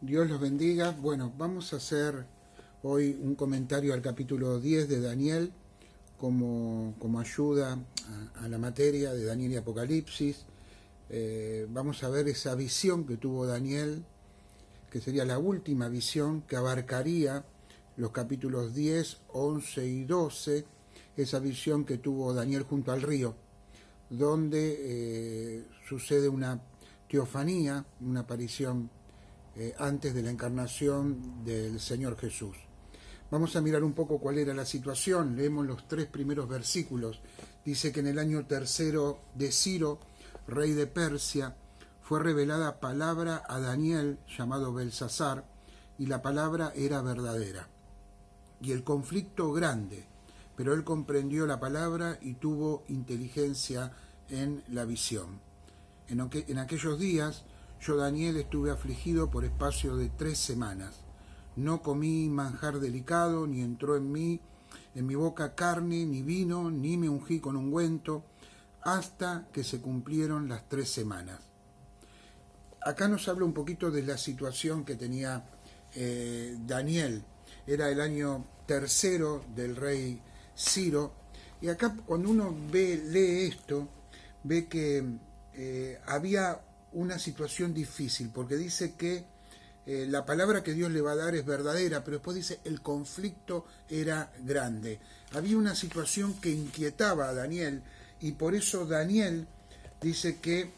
Dios los bendiga. Bueno, vamos a hacer hoy un comentario al capítulo 10 de Daniel como ayuda a la materia de Daniel y Apocalipsis. Vamos a ver esa visión que tuvo Daniel, que sería la última visión que abarcaría los capítulos 10, 11 y 12, esa visión que tuvo Daniel junto al río, donde sucede una teofanía, una aparición antes de la encarnación del Señor Jesús. Vamos a mirar un poco cuál era la situación. Leemos los 3 primeros versículos. Dice que en el año tercero de Ciro, rey de Persia, fue revelada palabra a Daniel, llamado Belsasar, y la palabra era verdadera. Y el conflicto grande, pero él comprendió la palabra y tuvo inteligencia en la visión. En aquellos días, yo, Daniel, estuve afligido por espacio de 3 semanas. No comí manjar delicado, ni entró en mi boca carne, ni vino, ni me ungí con ungüento, hasta que se cumplieron las 3 semanas. Acá nos habla un poquito de la situación que tenía Daniel. Era el año tercero del rey Ciro. Y acá cuando uno lee esto, ve que había una situación difícil, porque dice que la palabra que Dios le va a dar es verdadera, pero después dice el conflicto era grande. Había una situación que inquietaba a Daniel, y por eso Daniel dice que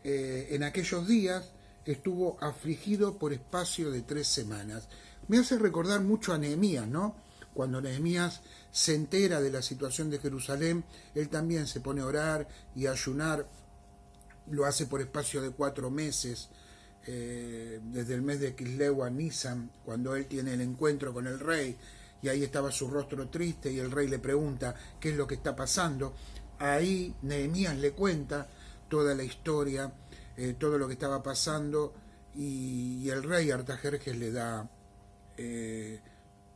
en aquellos días estuvo afligido por espacio de 3 semanas. Me hace recordar mucho a Nehemías, ¿no? Cuando Nehemías se entera de la situación de Jerusalén, él también se pone a orar y a ayunar. Lo hace por espacio de 4 meses, desde el mes de Kisleu a Nisan, cuando él tiene el encuentro con el rey, y ahí estaba su rostro triste, y el rey le pregunta qué es lo que está pasando. Ahí Nehemías le cuenta toda la historia, todo lo que estaba pasando, y el rey Artajerjes le da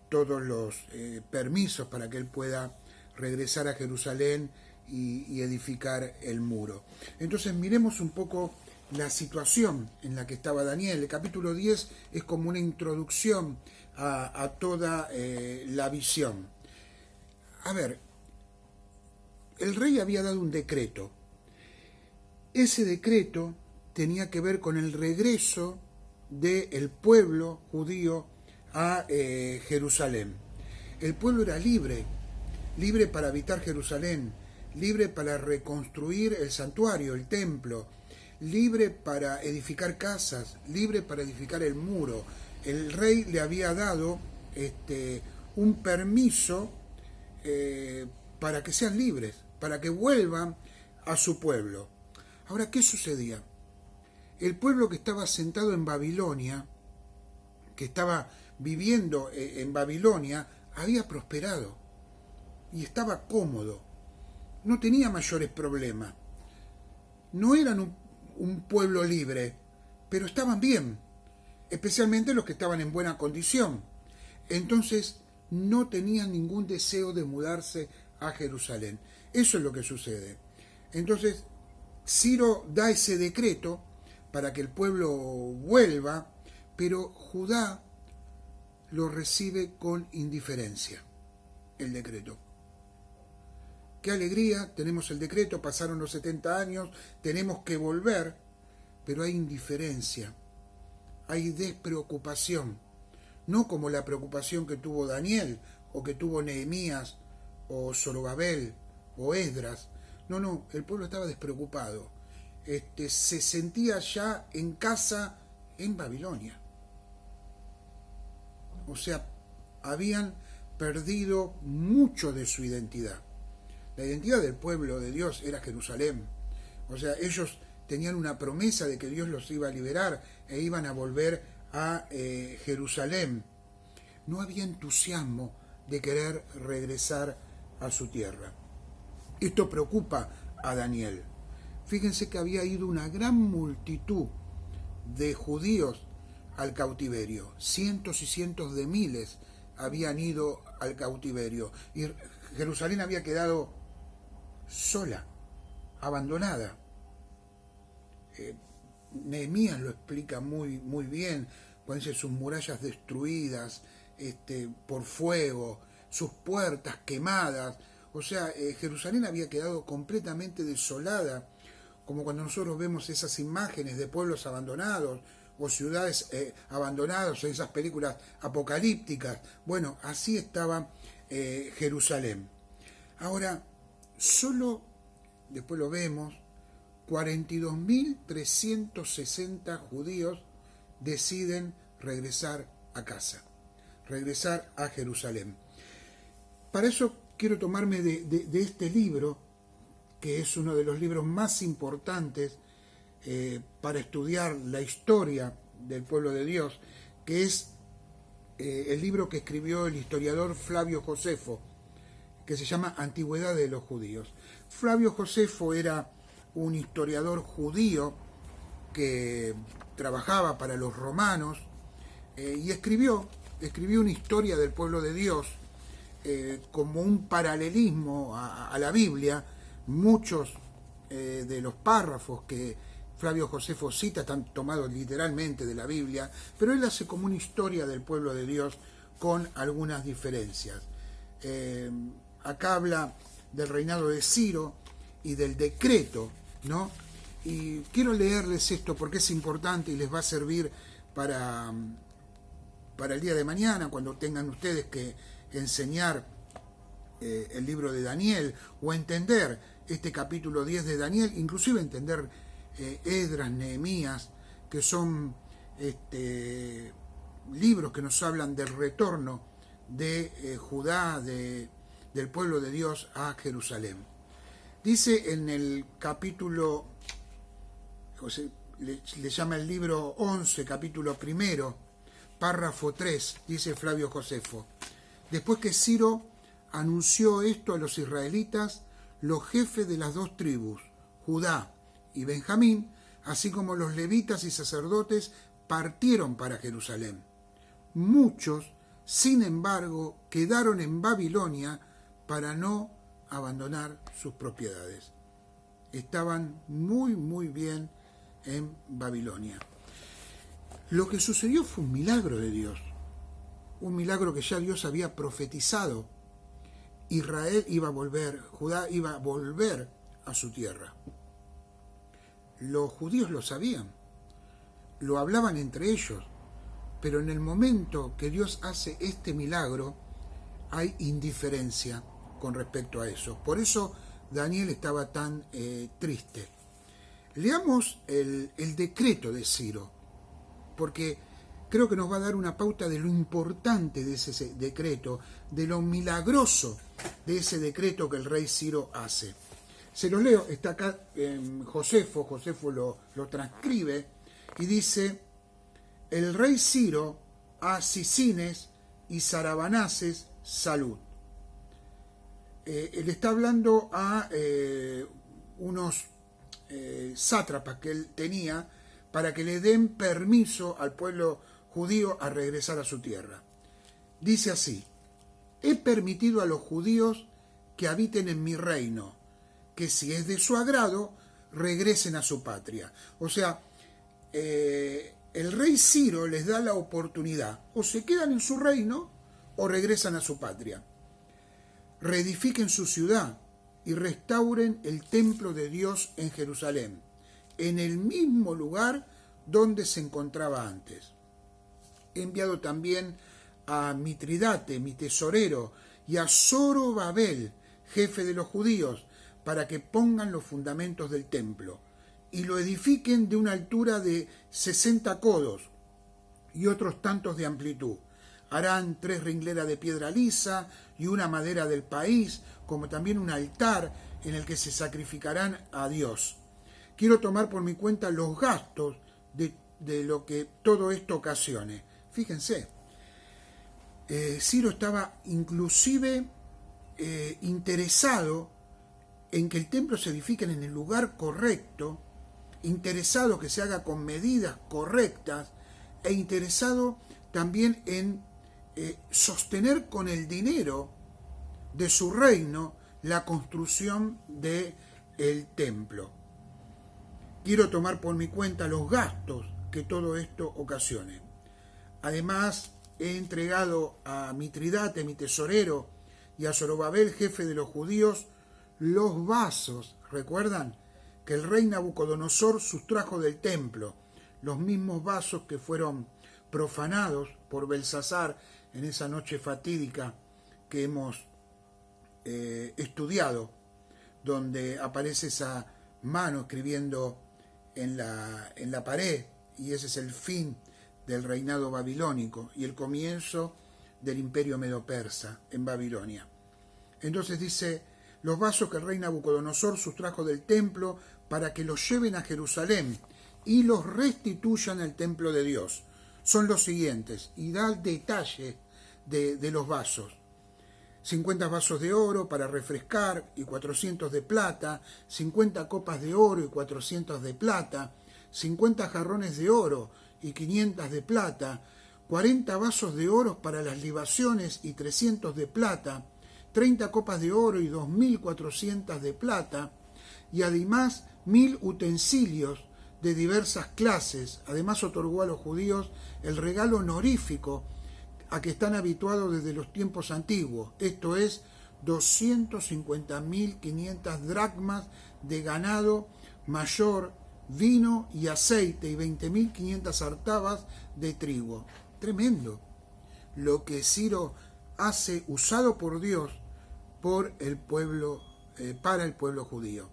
todos los permisos para que él pueda regresar a Jerusalén y edificar el muro. Entonces miremos un poco la situación en la que estaba Daniel. El capítulo 10 es como una introducción a toda la visión. A ver, el rey había dado un decreto. Ese decreto tenía que ver con el regreso del pueblo judío a Jerusalén. El pueblo era libre para habitar Jerusalén, libre para reconstruir el santuario, el templo, libre para edificar casas, libre para edificar el muro. El rey le había dado un permiso para que sean libres, para que vuelvan a su pueblo. Ahora, ¿qué sucedía? El pueblo que estaba sentado en Babilonia, que estaba viviendo en Babilonia, había prosperado y estaba cómodo. No tenía mayores problemas. No eran un pueblo libre, pero estaban bien, especialmente los que estaban en buena condición. Entonces no tenían ningún deseo de mudarse a Jerusalén. Eso es lo que sucede. Entonces Ciro da ese decreto para que el pueblo vuelva, pero Judá lo recibe con indiferencia, el decreto. Qué alegría, tenemos el decreto, pasaron los 70 años, tenemos que volver, pero hay indiferencia, hay despreocupación, no como la preocupación que tuvo Daniel, o que tuvo Nehemías, o Zorobabel, o Esdras. No, el pueblo estaba despreocupado, se sentía ya en casa en Babilonia. O sea, habían perdido mucho de su identidad. La identidad del pueblo de Dios era Jerusalén. O sea, ellos tenían una promesa de que Dios los iba a liberar e iban a volver a Jerusalén. No había entusiasmo de querer regresar a su tierra. Esto preocupa a Daniel. Fíjense que había ido una gran multitud de judíos al cautiverio. Cientos y cientos de miles habían ido al cautiverio. Y Jerusalén había quedado sola, abandonada. Nehemías lo explica muy bien cuando dice sus murallas destruidas por fuego, sus puertas quemadas. O sea, Jerusalén había quedado completamente desolada, como cuando nosotros vemos esas imágenes de pueblos abandonados o ciudades abandonadas, en esas películas apocalípticas. Bueno, así estaba Jerusalén. Ahora, solo, después lo vemos, 42.360 judíos deciden regresar a casa, regresar a Jerusalén. Para eso quiero tomarme de este libro, que es uno de los libros más importantes para estudiar la historia del pueblo de Dios, que es el libro que escribió el historiador Flavio Josefo, que se llama Antigüedad de los Judíos. Flavio Josefo era un historiador judío que trabajaba para los romanos y escribió una historia del pueblo de Dios como un paralelismo a la Biblia. Muchos de los párrafos que Flavio Josefo cita están tomados literalmente de la Biblia, pero él hace como una historia del pueblo de Dios con algunas diferencias. Acá habla del reinado de Ciro y del decreto, ¿no? Y quiero leerles esto porque es importante y les va a servir para el día de mañana, cuando tengan ustedes que enseñar el libro de Daniel o entender este capítulo 10 de Daniel, inclusive entender Esdras, Nehemías, que son libros que nos hablan del retorno de Judá, del pueblo de Dios a Jerusalén. Dice en el capítulo, le llama el libro 11, capítulo 1, párrafo 3, dice Flavio Josefo: después que Ciro anunció esto a los israelitas, los jefes de las dos tribus, Judá y Benjamín, así como los levitas y sacerdotes, partieron para Jerusalén. Muchos, sin embargo, quedaron en Babilonia para no abandonar sus propiedades. Estaban muy, muy bien en Babilonia. Lo que sucedió fue un milagro de Dios, un milagro que ya Dios había profetizado. Israel iba a volver, Judá iba a volver a su tierra. Los judíos lo sabían, lo hablaban entre ellos, pero en el momento que Dios hace este milagro, hay indiferencia con respecto a eso. Por eso Daniel estaba tan triste. Leamos el decreto de Ciro, porque creo que nos va a dar una pauta de lo importante de ese decreto, de lo milagroso de ese decreto que el rey Ciro hace. Se los leo, está acá Josefo lo transcribe y dice: el rey Ciro a Sicines y Sarabanases salud. Él está hablando a unos sátrapas que él tenía para que le den permiso al pueblo judío a regresar a su tierra. Dice así: he permitido a los judíos que habiten en mi reino, que si es de su agrado, regresen a su patria. O sea, el rey Ciro les da la oportunidad, o se quedan en su reino o regresan a su patria. Reedifiquen su ciudad y restauren el templo de Dios en Jerusalén, en el mismo lugar donde se encontraba antes. He enviado también a Mitridate, mi tesorero, y a Zorobabel, jefe de los judíos, para que pongan los fundamentos del templo y lo edifiquen de una altura de 60 codos y otros tantos de amplitud. Harán 3 ringleras de piedra lisa y una madera del país, como también un altar en el que se sacrificarán a Dios. Quiero tomar por mi cuenta los gastos de lo que todo esto ocasione. Fíjense, Ciro estaba inclusive interesado en que el templo se edifique en el lugar correcto, interesado que se haga con medidas correctas e interesado también en sostener con el dinero de su reino la construcción del templo. Quiero tomar por mi cuenta los gastos que todo esto ocasione. Además, he entregado a Mitridate, mi tesorero, y a Zorobabel, jefe de los judíos, los vasos, ¿recuerdan? Que el rey Nabucodonosor sustrajo del templo, los mismos vasos que fueron profanados por Belsasar en esa noche fatídica que hemos estudiado, donde aparece esa mano escribiendo en la pared, y ese es el fin del reinado babilónico y el comienzo del imperio medo-persa en Babilonia. Entonces dice, los vasos que el rey Nabucodonosor sustrajo del templo para que los lleven a Jerusalén y los restituyan al templo de Dios. Son los siguientes, y da el detalle de los vasos. 50 vasos de oro para refrescar y 400 de plata, 50 copas de oro y 400 de plata, 50 jarrones de oro y 500 de plata, 40 vasos de oro para las libaciones y 300 de plata, 30 copas de oro y 2400 de plata, y además 1000 utensilios de diversas clases. Además otorgó a los judíos el regalo honorífico a que están habituados desde los tiempos antiguos, esto es 250.500 dracmas de ganado mayor, vino y aceite, y 20.500 artabas de trigo. Tremendo lo que Ciro hace, usado por Dios por el pueblo, para el pueblo judío.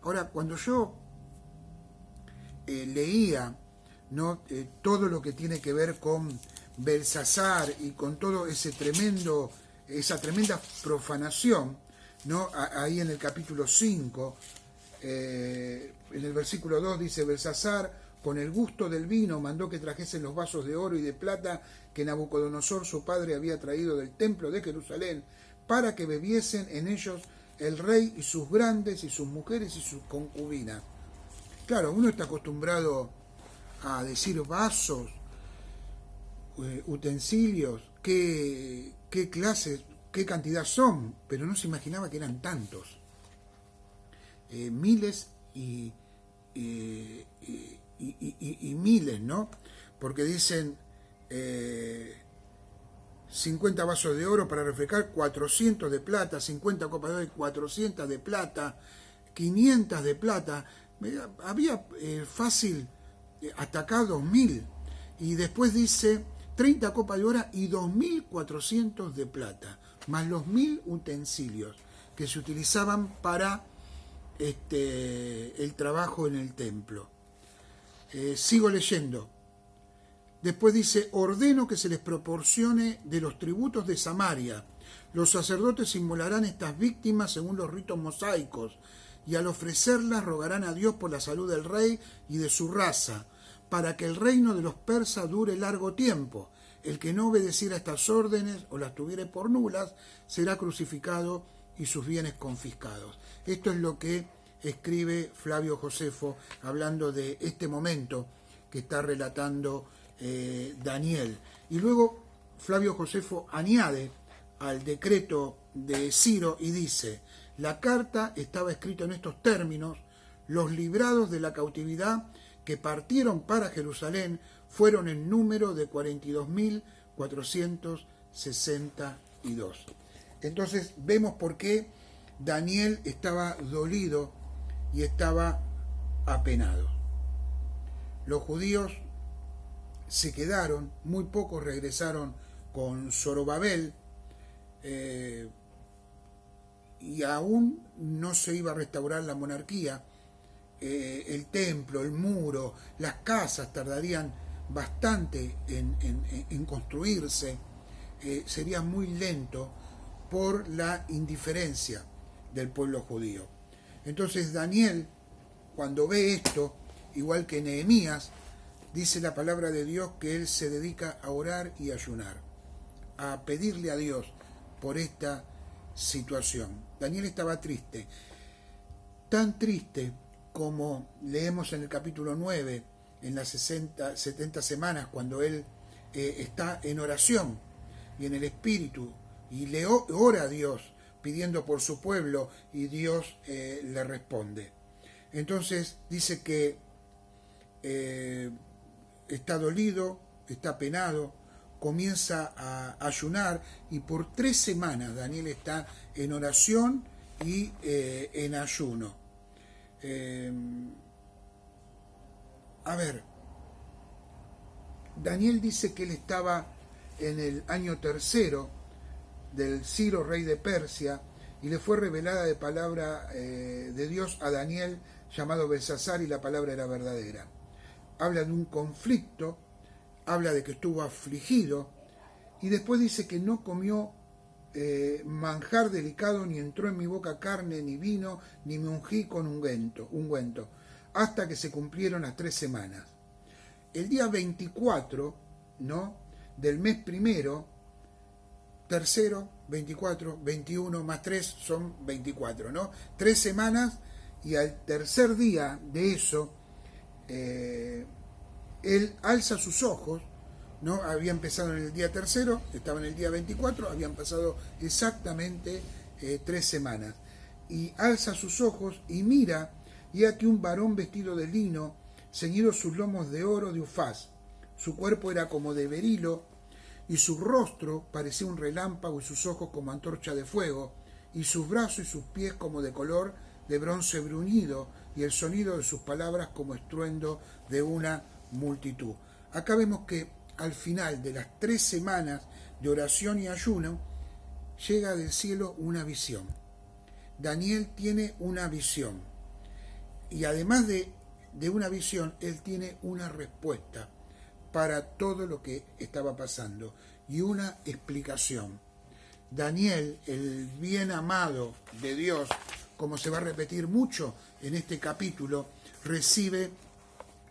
Ahora, cuando yo leía, ¿no?, todo lo que tiene que ver con Belsasar y con todo esa tremenda profanación, ¿no? Ahí en el capítulo 5, en el versículo 2 dice, Belsasar, con el gusto del vino, mandó que trajesen los vasos de oro y de plata que Nabucodonosor su padre había traído del templo de Jerusalén, para que bebiesen en ellos el rey y sus grandes y sus mujeres y sus concubinas. Claro, uno está acostumbrado a decir vasos, utensilios, qué clases, qué cantidad son, pero no se imaginaba que eran tantos. Miles y miles, ¿no? Porque dicen 50 vasos de oro para refrescar, 400 de plata, 50 copas de oro, 400 de plata, 500 de plata. Había fácil hasta acá 2000. Y después dice 30 copas de oro y 2400 de plata, más los 1000 utensilios que se utilizaban para el trabajo en el templo. Sigo leyendo. Después dice, ordeno que se les proporcione de los tributos de Samaria. Los sacerdotes inmolarán estas víctimas según los ritos mosaicos, y al ofrecerlas rogarán a Dios por la salud del rey y de su raza, para que el reino de los persas dure largo tiempo. El que no obedeciera estas órdenes o las tuviere por nulas, será crucificado y sus bienes confiscados. Esto es lo que escribe Flavio Josefo, hablando de este momento que está relatando Daniel. Y luego Flavio Josefo añade al decreto de Ciro y dice, la carta estaba escrita en estos términos, los librados de la cautividad que partieron para Jerusalén fueron en número de 42.462. Entonces vemos por qué Daniel estaba dolido y estaba apenado. Los judíos se quedaron, muy pocos regresaron con Zorobabel, y aún no se iba a restaurar la monarquía. El templo, el muro, las casas tardarían bastante en construirse. Sería muy lento por la indiferencia del pueblo judío. Entonces Daniel, cuando ve esto, igual que Nehemías, dice la palabra de Dios que él se dedica a orar y ayunar, a pedirle a Dios por esta situación. Daniel estaba triste, tan triste como leemos en el capítulo 9, en las 70 semanas, cuando él está en oración y en el Espíritu, y le ora a Dios, pidiendo por su pueblo, y Dios le responde. Entonces dice que está dolido, está penado, comienza a ayunar y por 3 semanas Daniel está en oración y en ayuno. A ver, Daniel dice que él estaba en el año tercero del Ciro, rey de Persia, y le fue revelada de palabra de Dios a Daniel llamado Belsasar, y la palabra era verdadera. Habla de un conflicto, habla de que estuvo afligido, y después dice que no comió manjar delicado, ni entró en mi boca carne, ni vino, ni me ungí con ungüento, hasta que se cumplieron las 3 semanas. El día 24, ¿no?, del mes primero, tercero, 24, 21 más 3 son 24, ¿no? 3 semanas, y al tercer día de eso, él alza sus ojos, ¿no? Había empezado en el día tercero, estaba en el día 24, habían pasado exactamente 3 semanas. Y alza sus ojos y mira, y aquí un varón vestido de lino, ceñido sus lomos de oro de Ufaz. Su cuerpo era como de berilo, y su rostro parecía un relámpago, y sus ojos como antorcha de fuego, y sus brazos y sus pies como de color de bronce bruñido, y el sonido de sus palabras como estruendo de una multitud. Acá vemos que al final de las 3 semanas de oración y ayuno, llega del cielo una visión. Daniel tiene una visión, y además de una visión, él tiene una respuesta para todo lo que estaba pasando y una explicación. Daniel, el bien amado de Dios, como se va a repetir mucho en este capítulo, recibe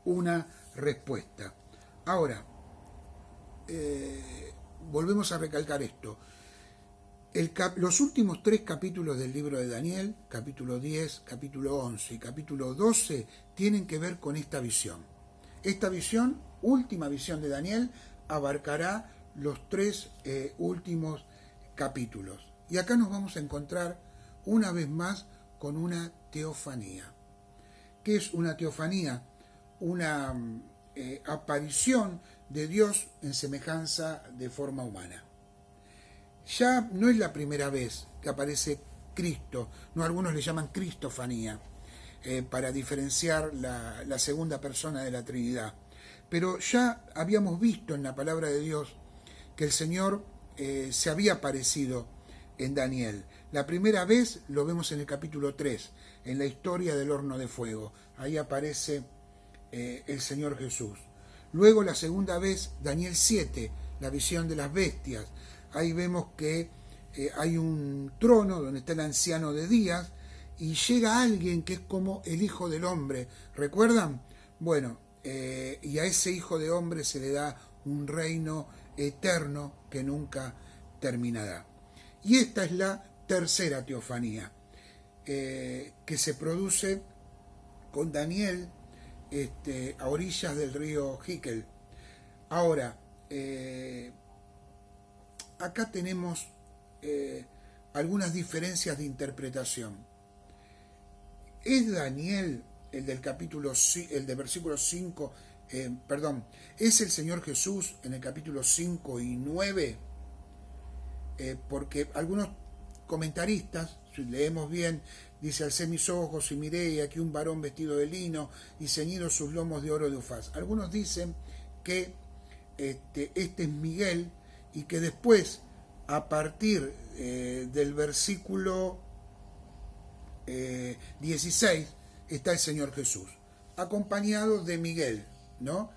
una respuesta. Ahora, volvemos a recalcar esto. Los últimos 3 capítulos del libro de Daniel, capítulo 10, capítulo 11 y capítulo 12, tienen que ver con esta visión. Esta visión, última visión de Daniel, abarcará los 3 últimos capítulos. Y acá nos vamos a encontrar una vez más con una teofanía. ¿Qué es una teofanía? Una aparición de Dios en semejanza de forma humana. Ya no es la primera vez que aparece Cristo, no, algunos le llaman cristofanía, para diferenciar la segunda persona de la Trinidad. Pero ya habíamos visto en la palabra de Dios que el Señor se había aparecido en Daniel. La primera vez lo vemos en el capítulo 3, en la historia del horno de fuego. Ahí aparece el Señor Jesús. Luego la segunda vez, Daniel 7, la visión de las bestias. Ahí vemos que hay un trono donde está el anciano de días y llega alguien que es como el Hijo del Hombre. ¿Recuerdan? Bueno, y a ese Hijo de Hombre se le da un reino eterno que nunca terminará. Y esta es la tercera teofanía que se produce con Daniel a orillas del río Hickel. Ahora, acá tenemos algunas diferencias de interpretación. ¿Es Daniel el del capítulo, el de versículo 5, es el Señor Jesús en el capítulo 5 y 9? Porque algunos comentaristas, si leemos bien, dice: alcé mis ojos y miré, y aquí un varón vestido de lino y ceñidos sus lomos de oro de Ufaz. Algunos dicen que este es Miguel, y que después, a partir del versículo 16, está el Señor Jesús, acompañado de Miguel, ¿no?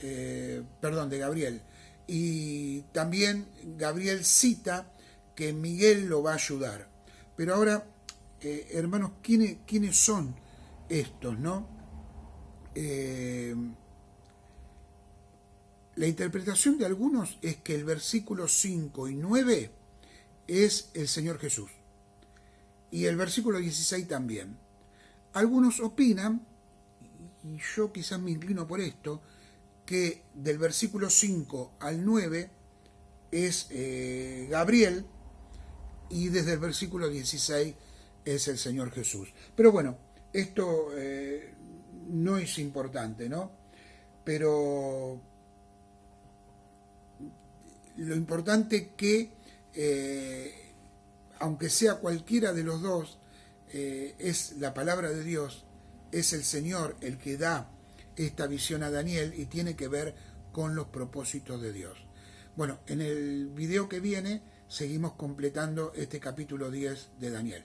De Gabriel. Y también Gabriel cita que Miguel lo va a ayudar. Pero ahora, hermanos, ¿quiénes son estos, no? La interpretación de algunos es que el versículo 5 y 9 es el Señor Jesús, y el versículo 16 también. Algunos opinan, y yo quizás me inclino por esto, que del versículo 5 al 9 es Gabriel, y desde el versículo 16 es el Señor Jesús. Pero bueno, esto no es importante, ¿no? Pero lo importante que, aunque sea cualquiera de los dos, es la palabra de Dios, es el Señor el que da esta visión a Daniel y tiene que ver con los propósitos de Dios. Bueno, en el video que viene seguimos completando este capítulo 10 de Daniel.